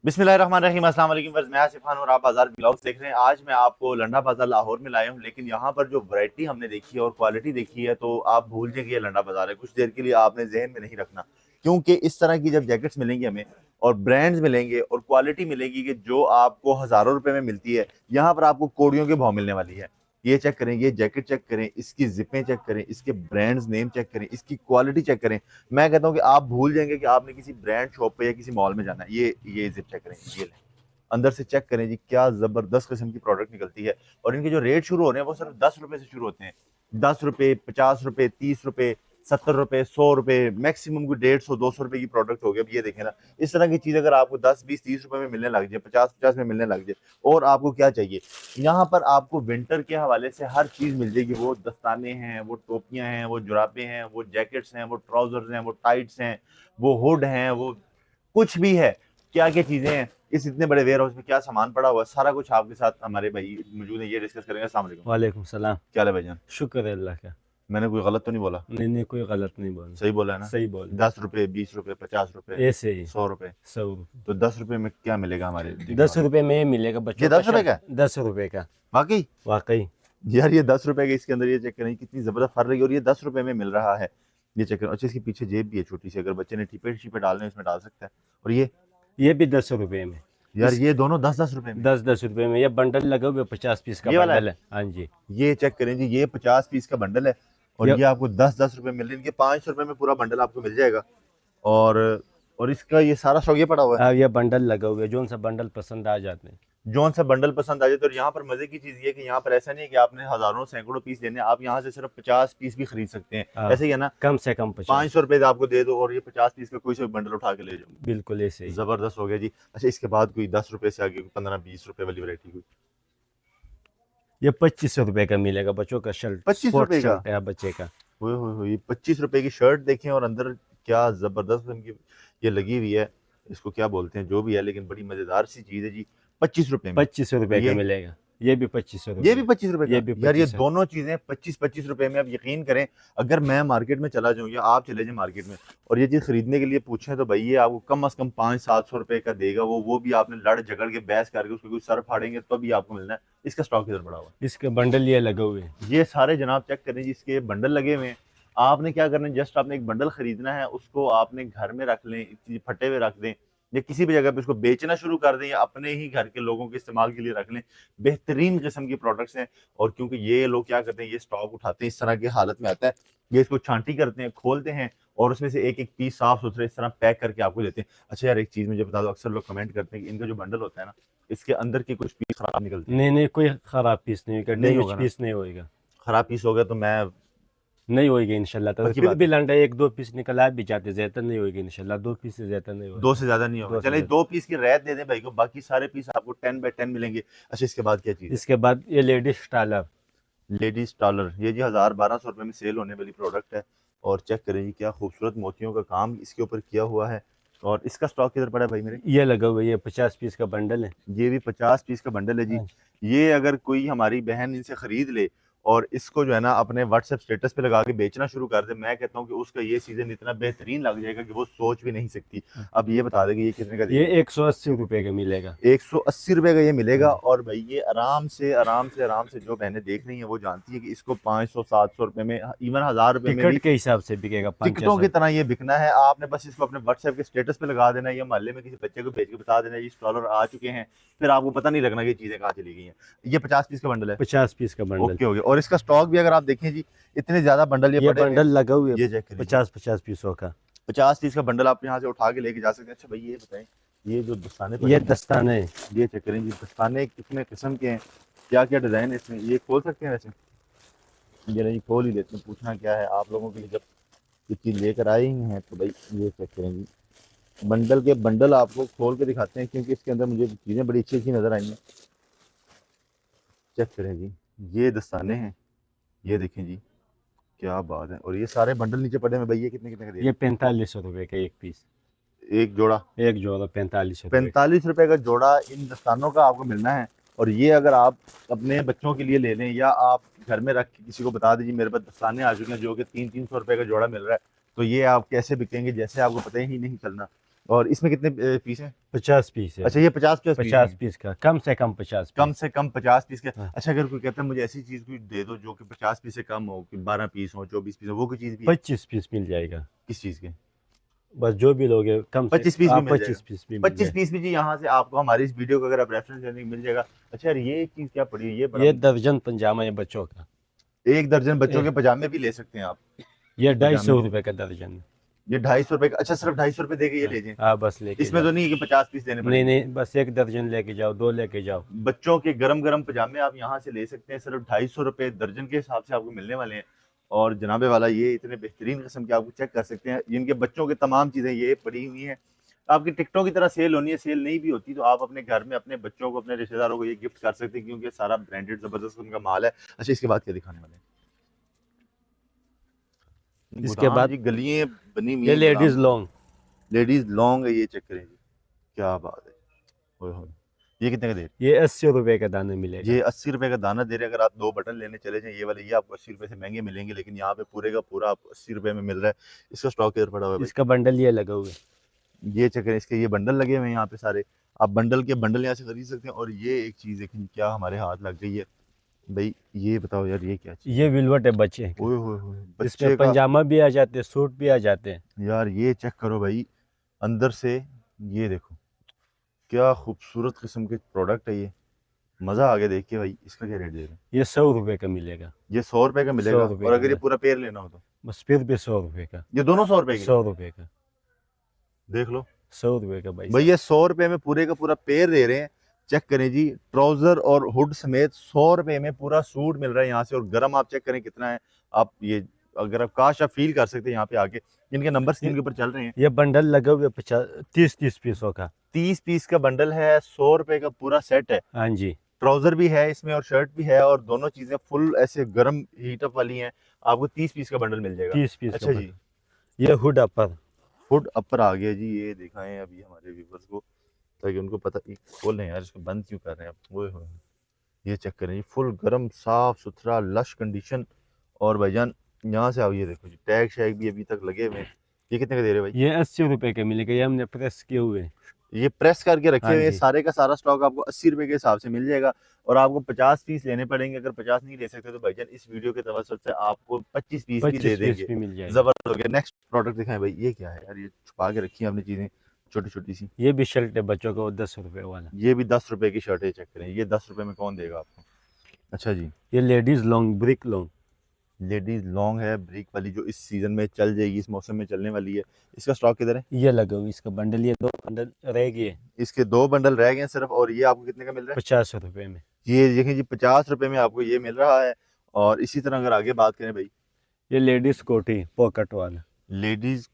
बिस्मिल्लाहिर्रहमानिर्रहीम, अस्सलाम वालेकुम वर्स, मैं आसिफ खान और आप बाजार ब्लॉग्स देख रहे हैं। आज मैं आपको लंडा बाजार लाहौर में लाया हूं, लेकिन यहाँ पर जो वैरायटी हमने देखी है और क्वालिटी देखी है तो आप भूल जाएंगे ये लंडा बाजार है। कुछ देर के लिए आपने जहन में नहीं रखना, क्योंकि इस तरह की जब जैकेट्स मिलेंगी हमें और ब्रांड्स मिलेंगे और क्वालिटी मिलेगी कि जो आपको हज़ारों रुपए में मिलती है, यहाँ पर आपको कोड़ियों के भाव मिलने वाली है। ये चेक करें, ये जैकेट चेक करें, इसकी जिपें चेक करें, इसके ब्रांड्स नेम चेक करें, इसकी क्वालिटी चेक करें। मैं कहता हूँ कि आप भूल जाएंगे कि आपने किसी ब्रांड शॉप पे या किसी मॉल में जाना है। ये जिप चेक करें, ये लें, अंदर से चेक करें जी, क्या जबरदस्त किस्म की प्रोडक्ट निकलती है। और इनके जो रेट शुरू हो रहे हैं वो सिर्फ 10 रुपए से शुरू होते हैं। 10 रुपए, 50 रुपए, 30 रुपए, 70 रुपए, 100 रुपए, मैक्सिमम कोई 150, 200 रुपए की प्रोडक्ट हो गई। अब ये देखें ना, इस तरह की चीज अगर आपको 10, 20, 30 रुपए में मिलने लग जाए, 50, 50 में मिलने लग जाए, और आपको क्या चाहिए। यहाँ पर आपको विंटर के हवाले से हर चीज मिल जाएगी। वो दस्ताने हैं, वो टोपियां हैं, वो जुराबे हैं, वो जैकेट्स हैं, वो ट्राउजर्स हैं, वो टाइट्स हैं, वो हुड हैं, वो कुछ भी है। क्या क्या चीजें हैं इस इतने बड़े वेयर हाउस में, क्या सामान पड़ा हुआ है, सारा कुछ आपके साथ हमारे भाई मौजूद है, ये डिस्कस करेंगे। अस्सलाम वालेकुम। वालेकुम सलाम। क्या हाल है भाईजान? शुक्र है अल्लाह का। मैंने कोई गलत तो नहीं बोला? नहीं नहीं, कोई गलत नहीं बोला। सही बोला है ना? सही बोल। 10 रुपए, 20 रुपए, 50 रुपए, ऐसे ही 100 रुपए। 100 रुपये। तो 10 रुपए में क्या मिलेगा हमारे? 10 रुपये में मिलेगा बच्चों ये 10 रुपए का? 10 रुपये का वाकई वाकई। यार, ये 10 रुपए के इसके अंदर, ये चेक करें कितनी जबरदस्त फर रही है, और ये 10 रुपए में मिल रहा है। ये चेक करें। अच्छा, इसके पीछे जेब भी है छोटी सी, अगर बच्चे ने टीपे शीपे डालने हैं इसमें डाल सकता है। और ये भी 10 रुपये में। यार ये दोनों 10-10 रुपए में। 10-10 रुपये में। ये बंडल लगा हुआ 50 पीस का ये वाला बंडल है। हाँ जी। ये चेक करें जी, ये 50 पीस का बंडल है और ये आपको 10-10 रुपए मिल रहे हैं। इनके 500 रुपए में पूरा बंडल आपको मिल जाएगा। और इसका ये सारा स्टॉक ये पड़ा हुआ है। ये बंडल लगा हुआ है, जो सा बंडल पसंद आ जाते हैं। जोन सा बंडल पसंद आ जाए। तो यहाँ पर मजे की चीज ये है कि यहाँ पर ऐसा नहीं है कि आपने हजारों सैकड़ों पीस लेने, आप यहाँ से सिर्फ 50 पीस भी खरीद सकते हैं। ऐसे ही है ना, कम से कम 50। 500 रुपए आपको दे दो और ये 50 पीस का कोई सा बंडल उठा के ले जाओ। बिल्कुल ऐसे ही। जबरदस्त हो गया जी। अच्छा, इसके बाद कोई 10 रुपए से आगे 15-20 रुपए वाली वैरायटी कोई? ये 25 रुपये का मिलेगा बच्चों का शर्ट। 25 रुपए का? शर्ट है बच्चे का। 25 रुपए की शर्ट देखें और अंदर क्या जबरदस्त इनकी ये लगी हुई है। इसको क्या बोलते हैं जो भी है, लेकिन बड़ी मजेदार सी चीज है जी। 25 रुपए में 25 रुपये का मिलेगा। ये भी 25 रुपये। ये भी 25 रुपए ये का? भी यार ये 25 दोनों चीजें 25-25 रुपए में। अब यकीन करें, अगर मैं मार्केट में चला जाऊं या आप चले जाए मार्केट में और ये चीज खरीदने के लिए पूछें तो भाई ये आपको कम से कम 500-700 रुपए का देगा। वो भी आपने लड़ झगड़ के बहस करके उसको कोई सर फाड़ेंगे तो भी आपको मिलना है। इसका स्टॉक किधर पड़ा हुआ है? इसके बंडल ये लगे हुए हैं। ये सारे जनाब चेक करें जी, इसके बंडल लगे हुए हैं। आपने क्या करना है, जस्ट आपने एक बंडल खरीदना है, उसको आपने घर में रख लें, फटे हुए रख दें, या किसी भी जगह पे उसको बेचना शुरू कर दें, या अपने ही घर के लोगों के इस्तेमाल के लिए रख लें। बेहतरीन किस्म की प्रोडक्ट्स हैं। और क्योंकि ये लोग क्या करते हैं, ये स्टॉक उठाते हैं, इस तरह की हालत में आता है, ये इसको छांटी करते हैं, खोलते हैं और उसमें से एक एक पीस साफ सुथरे इस तरह पैक करके आपको देते हैं। अच्छा यार, एक चीज मुझे बता दो, अक्सर लोग कमेंट करते हैं कि इनका जो बंडल होता है ना, इसके अंदर के कुछ पीस खराब निकलते हैं। नहीं नहीं, कोई खराब पीस नहीं होगा। नहीं होगा डैमेज ना? पीस नहीं होएगा। खराब पीस हो गया तो मैं नहीं होएगा इंशाल्लाह। तो पक्की फिर बात भी है। लंडा 1-2 पीस निकला भी जाते, ज्यादा नहीं होएगी इंशाल्लाह। 2 पीस से ज्यादा नहीं होगा। दो से ज्यादा नहीं होगा। दो से चलिए ज्यादा। 2 पीस की रैत दे दें भाई को, बाकी सारे पीस आपको 10x10 मिलेंगे। अच्छा, इसके बाद क्या चीज है? इसके बाद ये लेडीज टालर। लेडीज टॉलर, ये जी 1000-1200 रुपए में सेल होने वाली प्रोडक्ट है। और चेक करें जी, क्या खूबसूरत मोतियों का काम इसके ऊपर किया हुआ है। और इसका स्टॉक किधर पड़ा है भाई मेरे? ये लगा हुआ है, ये 50 पीस का बंडल है। ये भी 50 पीस का बंडल है जी। हाँ जी। ये अगर कोई हमारी बहन इनसे खरीद ले और इसको जो है ना अपने व्हाट्सएप स्टेटस पे लगा के बेचना शुरू कर दे, मैं कहता हूँ कि उसका ये सीजन इतना बेहतरीन लग जाएगा कि वो सोच भी नहीं सकती। अब ये बता देगी ये कितने का ये देगी? 180 रुपये का मिलेगा। 180 रुपए का ये मिलेगा। हाँ जी। और भाई ये आराम से जो बहनें देख रही हैं वो जानती है कि इसको 500-700 रुपए में, इवन 1000 रुपए में भी टिकट के हिसाब से बिकेगा। टिकटों की तरह ये बिकना है। आपने बस इसको अपने व्हाट्सएप के स्टेटस पे लगा देना है या मोहल्ले में किसी बच्चे को भेज के बता देना है ये स्टॉलर आ चुके हैं, फिर आपको पता नहीं लगना कि ये चीजें कहाँ चली गई हैं। ये 50 पीस का बंडल है। 50 पीस का बंडल। ओके हो गया। और इसका स्टॉक भी अगर आप देखें जी, इतने ज्यादा बंडल ये ये पड़े हुए हैं। बंडल लगा हुआ है ये चेक करिए, 50-50 पीसों का। 50 पीस का बंडल आप यहाँ से उठा के लेके जा सकते हैं। अच्छा भाई ये बताएं, ये जो दस्ताने पड़े ये हैं, दस्ताने है। ये चेक करें जी, दस्ताने कितने किस्म के हैं, क्या क्या डिजाइन है इसमें, ये खोल सकते हैं वैसे? ये नहीं, खोल ही लेते हैं, पूछना क्या है आप लोगों के लिए। जब ये चीज लेकर आए ही हैं तो भाई ये चेक करें जी, बंडल के बंडल आपको खोल के दिखाते हैं, क्योंकि इसके अंदर मुझे चीजें बड़ी अच्छी अच्छी नजर आई हैं। चेक करें जी, ये दस्ताने हैं, ये देखें जी, क्या बात है। और ये सारे बंडल नीचे पड़े हैं भाई, ये कितने कितने का दे रहे ये 45 रुपए का एक पीस। हैं? एक जोड़ा एक जोड़ा 45 रुपए। 45 रुपए का जोड़ा इन दस्तानों का आपको मिलना है। और ये अगर आप अपने बच्चों के लिए ले लें या आप घर में रख के किसी को बता दीजिए मेरे पास दस्ताने आ चुके हैं जो कि 300-300 रुपए का जोड़ा मिल रहा है, तो ये आप कैसे बिकेंगे जैसे आपको पता ही नहीं चलना। और इसमें कितने पीस हैं? 50 पीस है। अच्छा ये 50 50 पीस का, कम से कम 50 कम पीस। से कम 50 पीस का। हाँ। अच्छा अगर कोई कहता है मुझे ऐसी चीज कोई दे दो जो कि 50 पीस से कम हो, कि 12 पीस हो, 24 पीस हो, वो कोई चीज भी है? 25 पीस मिल जाएगा। किस चीज के? बस जो भी लोगे कम से 25 पीस भी मिल 25 जाएगा? पीस भी मिल 25 जाएगा। पीस भी जी यहाँ से आपको हमारी इस वीडियो का अगर आप रेफरेंस लेने को मिल जाएगा। अच्छा यार ये एक चीज क्या पड़ी है, ये बड़ा ये दर्जन पंजामा है बच्चों का। 1 दर्जन बच्चों के ए, पजामे भी ले सकते हैं आप? ये पजामे 250 भी? रुपए का दर्जन है। ये 250 रुपए का? अच्छा सिर्फ 250 रुपए दे के ये ले जाएं? हाँ बस लेके इसमें जाओ। तो नहीं है कि 50 पीस लेने नहीं पड़ेंगे? नहीं, बस 1 दर्जन लेके जाओ, 2 लेके जाओ। बच्चों के गरम गरम पजामे आप यहाँ से ले सकते हैं, सिर्फ 250 रुपए दर्जन के हिसाब से आपको मिलने वाले हैं। और जनाबे वाला ये इतने बेहतरीन किस्म के आपको चेक कर सकते हैं, जिनके बच्चों के तमाम चीज़ें ये पड़ी हुई हैं। आपकी टिकटों की तरह सेल होनी है, सेल नहीं भी होती तो आप अपने घर में अपने बच्चों को, अपने रिश्तेदारों को ये गिफ्ट कर सकते हैं, क्योंकि सारा ब्रांडेड जबरदस्त उनका माल है। अच्छा इसके बाद क्या दिखाने वाले हैं? इसके गोदाम बाद जी गलियां बनी हुई ये हैं लेडीज गोदाम। लॉन्ग। लेडीज लॉन्ग है, ये चेक करें जी, क्या बात है। ओए होए, ये कितने का दे रहे हैं? ये 80 रुपए का दाना मिलेगा। ये 80 रुपए का दाना दे रहे हैं। अगर आप 2 बटन लेने चले जाएं ये वाले, ये आपको 80 रुपए से महंगे मिलेंगे, लेकिन यहाँ पे पूरे का पूरा आपको 80 रुपए में मिल रहा है। इसका स्टॉक किधर पड़ा हुआ है भाई? इसका बंडल ये लगा हुआ है। ये चेक करें, इसके ये बंडल लगे हुए हैं यहाँ पे सारे। आप बंडल के बंडल यहाँ से खरीद सकते हैं। और ये एक चीज़ देखें क्या हमारे हाथ लग गई है भाई, ये बताओ यार ये क्या चीज़? ये विल्वट है बच्चे का। ओए होए होए, बच्चे इसमें का। पंजामा भी आ जाते हैं, सूट भी आ जाते हैं। यार ये चेक करो भाई अंदर से, ये देखो क्या खूबसूरत किस्म के प्रोडक्ट है ये। मज़ा आ गया देख के भाई। इसका क्या रेट दे रहे हैं? ये 100 रुपए का मिलेगा। ये 100 रुपए का मिलेगा? 100 रुपए और अगर का। ये पूरा पेयर लेना हो तो? बस फिर भी 100 रुपए का। ये दोनों 100 रुपए के? 100 रुपए का। देख लो 100 रुपए का भाई। भैया 100 रुपए में पूरे का पूरा पेयर दे रहे हैं। चेक करें जी, ट्राउजर और हुड समेत 100 रुपए में पूरा सूट मिल रहा है यहाँ से। और गर्म आप चेक करें कितना है। आप ये अगर आप काश आप फील कर सकते हैं यहाँ पे आके, इनके नंबर स्क्रीन के ऊपर चल रहे हैं। ये बंडल लगा हुआ है 30 पीसों का। 30 पीस का बंडल है, 100 रुपए का पूरा सेट है। हाँ जी। ट्राउजर भी है इसमें और शर्ट भी है, और दोनों चीजें फुल ऐसे गर्म हीटअप वाली हैं। आपको 30 पीस का बंडल मिल जाएगा। 30 पीस अच्छा का जी, ये हुड अपर। हुड अपर आ गया जी। ये दिखाएं अभी हमारे व्यूवर्स को ताकि उनको पता। खोल लें यार इसको, बंद क्यों कर रहे हैं आप? ओए होए, ये चेक करें जी, फुल गर्म साफ सुथरा लश कंडीशन। और भाईजान यहाँ से आओ, ये देखो जी टैग शैग भी अभी तक लगे हुए हैं। ये कितने का दे रहे हैं भाई? ये 80 रुपए का मिलेगा। ये हमने प्रेस किए हुए हैं। ये प्रेस करके रखे हाँ हुए हैं। जी। सारे का सारा स्टॉक आपको 80 रुपए के हिसाब से मिल जाएगा। और आपको 50 पीस लेने पड़ेंगे। अगर 50 नहीं ले सकते तो भाईजान इस वीडियो के तवज्जुह से आपको 25 पीस भी दे 25 पीस देंगे। भी मिल जाएगा। जबरदस्त हो गया। नेक्स्ट प्रोडक्ट दिखाएं भाई, ये क्या है यार? ये छुपा के रखी है आपने चीजें छोटी छोटी सी। ये भी शर्ट है बच्चों को 10 रुपए वाला। ये भी 10 रुपए की शर्ट है। चेक करें, ये 10 रुपए में कौन देगा आपको? अच्छा जी, ये ladies long, brick long. Ladies long है ब्रिक वाली, जो इस सीजन में चल जाएगी, इस मौसम में चलने वाली है। इसका स्टॉक किधर है? ये लगा हुआ इसका बंडल। ये 2 बंडल रह गए। इसके 2 बंडल रह गए हैं सिर्फ। और ये आपको कितने का मिल रहा है? 50 रुपए में। ये देखें जी 50 रुपए में आपको ये मिल रहा है। और इसी तरह अगर आगे बात करें भाई, ये लेडीज कोटी पॉकेट वाला। लेडीज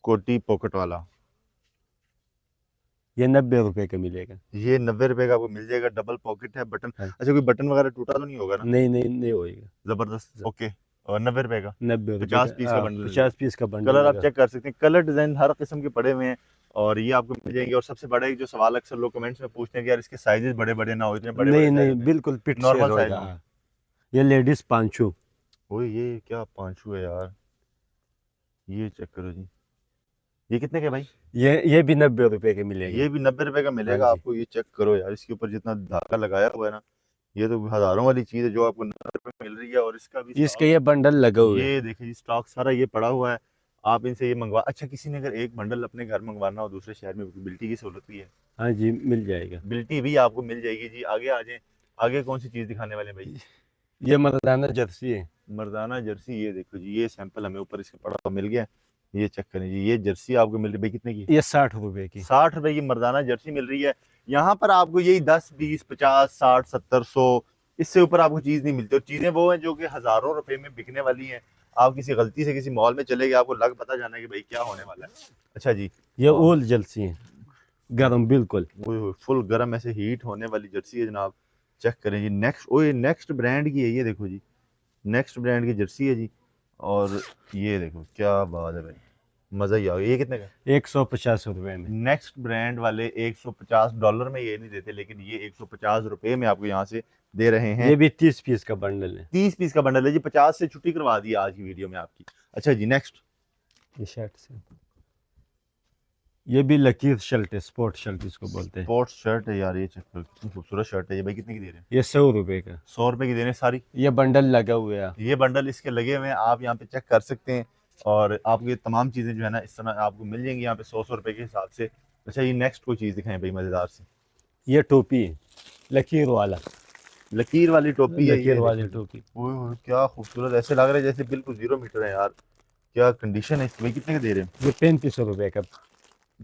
कोटी पॉकेट वाला, ये 90 रुपए का मिलेगा। ये 90 रुपए का आपको मिल जाएगा। डबल पॉकेट है, बटन। हाँ। अच्छा कोई बटन वगैरह टूटा तो नहीं होगा ना? नहीं नहीं नहीं होएगा। जबरदस्त। ओके। और 90 रुपए का 90 रुपए 50 पीस का बंडल। 50 पीस का बंडल। कलर आप चेक कर सकते हैं, कलर डिजाइन हर किस्म के पड़े हुए हैं। और ये आपको मिल जाएंगे। और सबसे बड़ा एक जो सवाल अक्सर लोग कमेंट्स में पूछते हैं कि यार इसके साइजेस बड़े बड़े ना हो, इतने बड़े नहीं बड़े नहीं, size में। बिल्कुल फिट Normal साइज size होगा। में। ये लेडीज पांचू। ओए ये क्या पांचू है यार? ये चेक करो जी, ये कितने के भाई? ये भी 90 रुपए के मिलेंगे। ये भी 90 रुपए का मिलेगा हाँ जी। आपको। ये चेक करो यार, इसके ऊपर जितना धागा लगाया हुआ है ना, ये तो हजारों वाली चीज है जो आपको 90 रुपए में मिल रही है। और इसका भी इसके ये बंडल लगा हुआ है। ये देखिए जी स्टॉक सारा ये पड़ा हुआ है। आप इनसे ये मंगवा। अच्छा किसी ने अगर एक बंडल अपने घर मंगवाना हो दूसरे शहर में, बिल्टी की सहूलत भी है? हाँ जी, मिल जाएगा। बिल्टी भी आपको मिल जाएगी जी। आगे आ जाए, आगे कौन सी चीज दिखाने वाले हैं भाई? ये मर्दाना जर्सी है। मर्दाना जर्सी। ये देखो जी, ये सैंपल हमें ऊपर इसका पड़ा हुआ मिल गया। ये चेक करें जी, ये जर्सी आपको मिल रही है भाई कितने की? ये 60 रुपए की। 60 रुपए की मर्दाना जर्सी मिल रही है। यहाँ पर आपको यही 10 20 50 60 70 100, इससे ऊपर आपको चीज नहीं मिलती। और चीजें वो हैं जो कि हजारों रुपए में बिकने वाली हैं। आप किसी गलती से किसी मॉल में चले गए, आपको लग पता जाना है कि भाई क्या होने वाला है। अच्छा जी, ये ओल जर्सी है, गरम बिल्कुल। वो फुल गर्म ऐसे हीट होने वाली जर्सी है जनाब। चेक करें जी। नेक्स्ट, ओए नेक्स्ट ब्रांड की है ये, देखो जी नेक्स्ट ब्रांड की जर्सी है जी। और ये देखो क्या बात है भाई, मजा ही आ गया। ये कितने का? 150 रुपए में। नेक्स्ट ब्रांड वाले 150 डॉलर में ये नहीं देते, लेकिन ये 150 रुपए में आपको यहाँ से दे रहे हैं। ये भी 30 पीस का बंडल है। 30 पीस का बंडल है जी। 50 से छुट्टी करवा दी आज की वीडियो में आपकी। अच्छा जी नेक्स्ट। ये शर्ट से ये भी लकीर शर्ट है, स्पोर्ट शर्ट इसको बोलते हैं। स्पोर्ट्स शर्ट है यार, ये चेक करो कितनी खूबसूरत शर्ट है ये भाई। कितने की दे रहे हैं? ये 100 रुपए का। 100 रुपए की दे रहे हैं सारी। ये बंडल लगा हुआ है। ये बंडल इसके लगे हुए हैं, आप यहाँ पे चेक कर सकते हैं। और आपको ये तमाम चीज़ें जो है ना इस तरह आपको मिल जाएंगी यहाँ पे 100 रुपए के हिसाब से। अच्छा ये नेक्स्ट कोई चीज़ दिखाएं भाई मज़ेदार सी। ये टोपी है, लकीर वाला, लकीर वाली टोपी है ये। लकीर वाली टोपी। ओए ओए, क्या खूबसूरत, ऐसे लग रहा है जैसे बिल्कुल 0 मीटर है यार। क्या कंडीशन है इसकी भाई। कितने का दे रहे हैं? ये 35 रुपए का।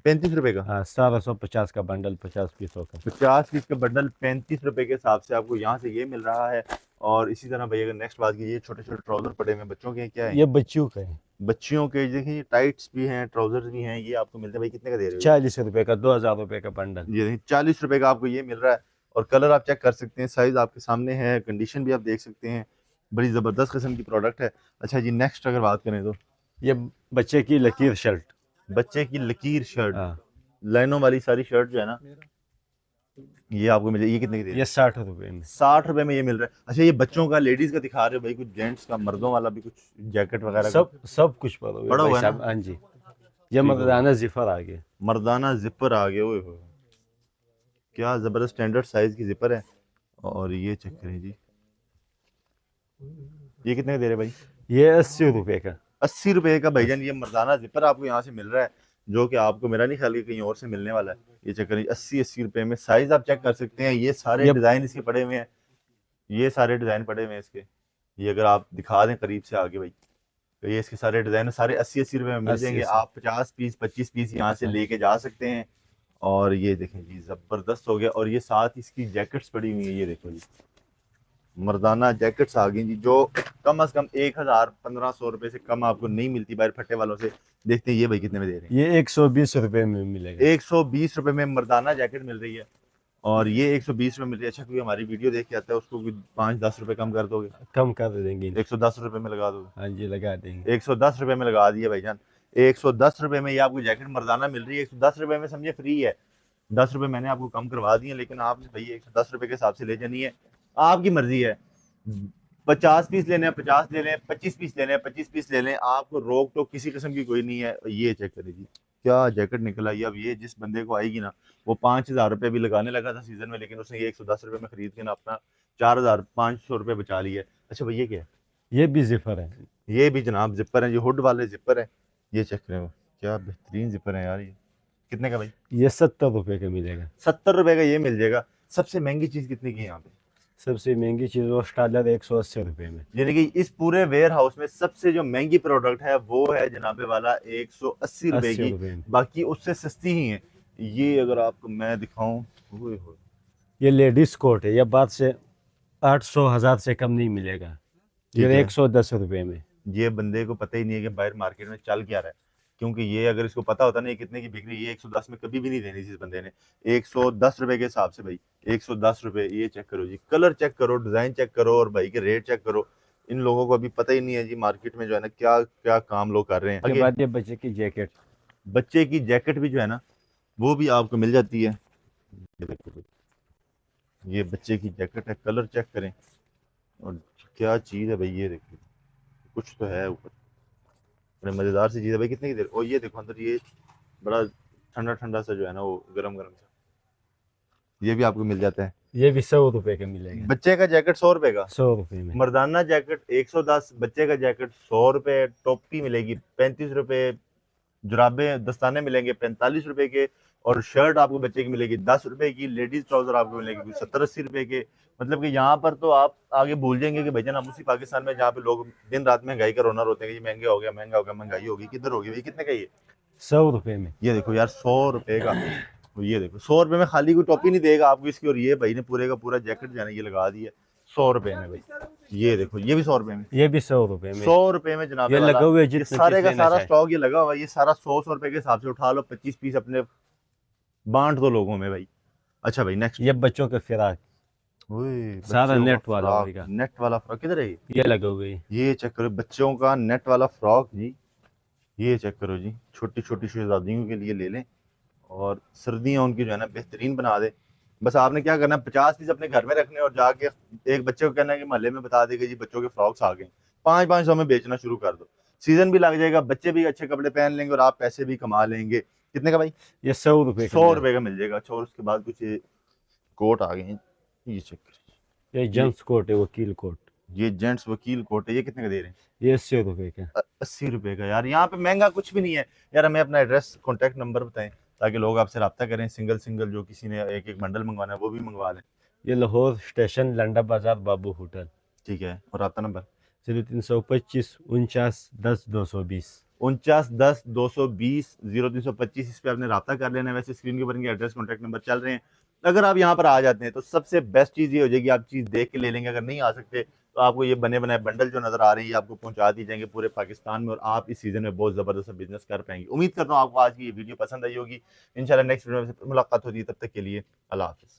35 रुपए का। हाँ, 1750 का बंडल, 50 पीसों का। 50 पीस का बंडल 35 रुपए के हिसाब से आपको यहाँ से ये मिल रहा है। और इसी तरह भाई अगर नेक्स्ट बात की, ये छोटे छोटे ट्राउजर पड़े हुए हैं बच्चों के, क्या है ये बच्चियों का है, बच्चियों के? देखिए टाइट्स भी हैं, ट्राउजर्स भी हैं, ये आपको मिलते हैं भाई। कितने का दे रहे हो? 40 रुपए का, 2000 रुपए का बंडल। ये देखिए 40 रुपए का आपको ये मिल रहा है। और कलर आप चेक कर सकते हैं, साइज आपके सामने है, कंडीशन भी आप देख सकते हैं। बड़ी ज़बरदस्त किस्म की प्रोडक्ट है। अच्छा जी नेक्स्ट अगर बात करें तो ये बच्चे की लकीर शर्ट। बच्चे की लकीर शर्ट, हाँ, लाइनों वाली सारी शर्ट जो है ना, ये आपको मिल जाएगी। ये कितने की दे रहे हैं? ये 60 रुपए में। 60 रुपए में ये मिल रहा है। अच्छा ये बच्चों का, लेडीज का दिखा रहे हो भाई, कुछ जेंट्स का, मर्दों वाला भी कुछ जैकेट वगैरह सब कुछ पड़ा पड़ा हुआ है साहब। ना? हाँ जी, ये मर्दाना जिफर आ गया। मर्दाना जिपर आ गए। ओए होए, क्या जबरदस्त स्टैंडर्ड साइज की जिपर है। और ये चेक करें जी, ये कितने का दे रहे भाई? ये 80 रुपए का। 80 रुपए का भाईजान ये मर्दाना जिपर आपको यहाँ से मिल रहा है, जो कि आपको मेरा नहीं ख्याल कि कहीं और से मिलने वाला है। ये चेक करें 80 रुपए में। साइज आप चेक कर सकते हैं, ये सारे डिजाइन इसके पड़े हुए हैं, ये सारे डिजाइन पड़े हुए हैं इसके। ये अगर आप दिखा दें करीब से आगे भाई, तो ये इसके सारे डिजाइन सारे 80 रुपए में मिल जाएंगे। आप 50 पीस 25 पीस यहाँ से लेके जा सकते हैं। और ये देखें जी जबरदस्त हो गया। और ये साथ इसकी जैकेट्स पड़ी हुई है, ये देखो जी मर्दाना जैकेट्स आ गई जी, जो कम से कम 1000-1500 रुपए से कम आपको नहीं मिलती बाहर फट्टे वालों से। देखते हैं ये भाई कितने में दे रहे हैं। ये 120 रुपए में मिलेगा। 120 रुपए में मर्दाना जैकेट मिल रही है, और ये 120 रुपए मिल रही है। अच्छा कोई हमारी वीडियो देख के आता है उसको भी 5-10 रुपए कम कर दोगे? कम कर देंगे। 110 रुपए में लगा दोगे? हाँ जी, लगा देंगे। 110 रुपए में लगा दिया भाईजान। 110 रुपए में ये आपको जैकेट मर्दाना मिल रही है। 110 रुपए में समझे फ्री है। 10 रुपए मैंने आपको कम करवा दिए, लेकिन आपने भाई 110 रुपए के हिसाब से ले जानी है, आपकी मर्जी है। 50 पीस लेने हैं 50 ले लें, 25 पीस लेने हैं 25 पीस ले लें, आपको रोक टोक किसी किस्म की कोई नहीं है। ये चेक करिए जी क्या जैकेट निकल आई। अब ये जिस बंदे को आएगी ना, वो 5000 रुपये भी लगाने लगा था सीजन में, लेकिन उसने ये 110 रुपये में खरीद के ना अपना 4500 रुपये बचा लिया। अच्छा भैया क्या है? ये भी जिफर है। ये भी जनाब जिपर है, ये हुड वाले जिपर है। ये चेक करें, क्या बेहतरीन जिपर है यार। ये कितने का भाई? ये 70 रुपए का मिलेगा। 70 रुपये का ये मिल जाएगा। सबसे महंगी चीज़ कितने की है यहाँ पे? सबसे महंगी चीज वो स्टार्टर 180 रुपए में। यानी कि इस पूरे वेयर हाउस में सबसे जो महंगी प्रोडक्ट है वो है जनाबे वाला 180 रुपए 80 की। रुपए में। बाकी उससे सस्ती ही है। ये अगर आपको मैं दिखाऊं, ये लेडीज कोट है, ये बात से 800-1000 से कम नहीं मिलेगा। ये 110 रुपए में। ये बंदे को पता ही नहीं है कि बाहर मार्केट में चल क्या रहा है, क्योंकि ये अगर इसको पता होता ना ये कितने की बिक रही है, ये 110 में कभी भी नहीं देनी थी इस बंदे ने। 110 रुपए के हिसाब से भाई 110 रुपए। ये चेक करो जी, कलर चेक करो, डिजाइन चेक करो, और भाई के रेट चेक करो। इन लोगों को अभी पता ही नहीं है जी मार्केट में जो है ना क्या क्या काम लोग कर रहे हैं। उसके बाद ये बच्चे की जैकेट, बच्चे की जैकेट भी जो है ना वो भी आपको मिल जाती है। ये बच्चे की जैकेट है, कलर चेक करें, और क्या चीज़ है भाई। ये देखिए कुछ तो है ऊपर, बड़े मज़ेदार सी चीज़ है भाई। कितने की देर? और ये देखो अंदर ये बड़ा ठंडा ठंडा सा जो है ना, वो गरम गरम सा, ये भी आपको मिल जाता है। ये भी 100 रुपए का मिलेगा। बच्चे का जैकेट 100 रुपए का, 100 रुपए में। मर्दाना जैकेट 110, बच्चे का जैकेट 100 रुपए, टोपी मिलेगी 35 रुपए, जुराबे दस्ताने मिलेंगे 45 रुपए के, और शर्ट आपको बच्चे की मिलेगी 10 रुपए की, लेडीज ट्राउजर आपको मिलेगी 70-80 रुपए के। मतलब कि यहाँ पर तो आप आगे भूल जाएंगे कि भाईजान हम उसी पाकिस्तान में जहाँ पे लोग दिन रात महंगाई का रोना रोते हैं कि महंगे हो गया महंगा हो गया, महंगाई होगी। किधर होगी भाई? कितने का ये? 100 रुपए में। ये देखो यार 100 रुपए का। ये देखो 100 रुपए में खाली कोई टोपी नहीं देगा आपको इसकी, और ये भाई ने पूरे का पूरा जैकेट जो है ना ये लगा दिया 100 रुपए में भाई। ये देखो ये भी 100 रुपए में। ये भी 100 रुपए में। 100 रुपए में जनाब ये लगा हुआ है, ये सारे का सारा स्टॉक ये लगा हुआ है। ये सारा 100 रुपए के हिसाब से उठा लो, 25 पीस अपने बांट दो लोगों में भाई। अच्छा भाई नेक्स्ट, ये बच्चों का फिराक, सारा नेट वाला होगा। नेट वाला फ्रॉक किधर है? ये लगा हुआ है। ये चेक करो बच्चों का नेट वाला फ्रॉक जी। ये चेक करो जी, छोटी छोटी शहजादियों के लिए ले लें, और सर्दियाँ उनकी जो है ना बेहतरीन बना दे। बस आपने क्या करना है, 50 पीस अपने घर में रखने, और जाके एक बच्चे को कहना है कि मोहल्ले में बता देगा जी बच्चों के फ्रॉक्स आ गए, 500-500 में बेचना शुरू कर दो। सीजन भी लग जाएगा, बच्चे भी अच्छे कपड़े पहन लेंगे, और आप पैसे भी कमा लेंगे। कितने का भाई? ये 100 रुपए का 100 रुपए का मिल जाएगा। अच्छा, और उसके बाद कुछ ये कोट आ गए हैं, ये चेक करिए। ये जेंट्स कोट है, वकील कोट। ये जेंट्स वकील कोट है, ये कितने का दे रहे हैं? ये 80 रुपए का। 80 रुपए का। यार यहाँ पे महंगा कुछ भी नहीं है। यार हमें अपना एड्रेस कॉन्टैक्ट नंबर बताएं ताकि लोग आपसे रब्ता करें, सिंगल सिंगल जो किसी ने एक एक बंडल मंगवाना है वो भी मंगवा लें। ये लाहौर स्टेशन, लंडा बाजार, बाबू होटल। ठीक है, और रब्ता नंबर? 0325 49 10 220। 49 10 220 0325। इस पे आपने रब्ता कर लेना है। वैसे स्क्रीन के ऊपर इनके एड्रेस कॉन्टैक्ट नंबर चल रहे हैं। अगर आप यहाँ पर आ जाते हैं तो सबसे बेस्ट चीज़ ये हो जाएगी, आप चीज़ देख के ले लेंगे। अगर नहीं आ सकते तो आपको ये बने बनाए बंडल जो नजर आ रहे हैं ये आपको पहुंचा दी जाएंगे पूरे पाकिस्तान में, और आप इस सीजन में बहुत ज़बरदस्त बिजनेस कर पाएंगे। उम्मीद करता हूँ आपको आज की ये वीडियो पसंद आई होगी। इंशाल्लाह नेक्स्ट वीडियो में मुलाकात होती है, तब तक के लिए अल्लाह हाफिज़।